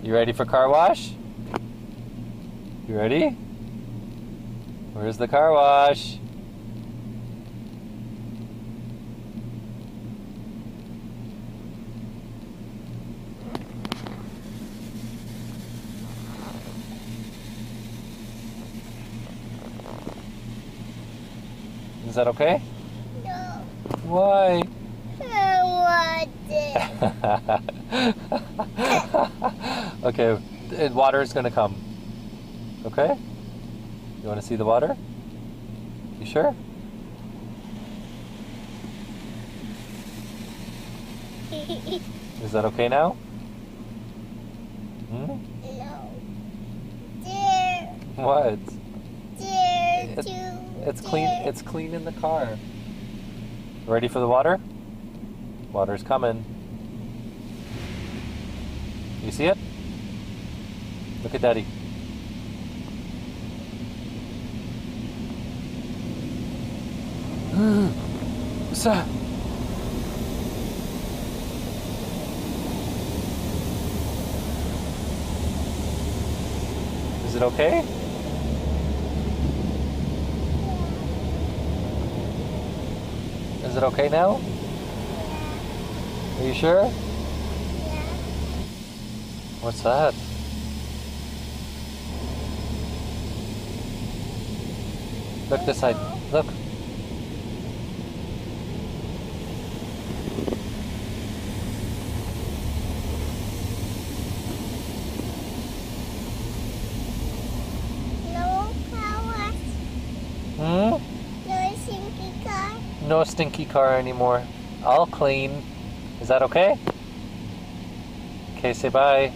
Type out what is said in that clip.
You ready for car wash? You ready? Where's the car wash? Is that okay? No. Why? I want it. Okay, water is gonna come. Okay? You wanna see the water? You sure? Is that okay now? Hmm? No. There. What? There It- too. It's clean. It's clean in the car. Ready for the water? Water's coming. You see it? Look at Daddy. What's that? Is it okay? Is it okay now? Are you sure? What's that? Look this side. Look. No flowers. Hmm? No sinky car. No stinky car anymore. All clean. Is that okay? Okay, say bye.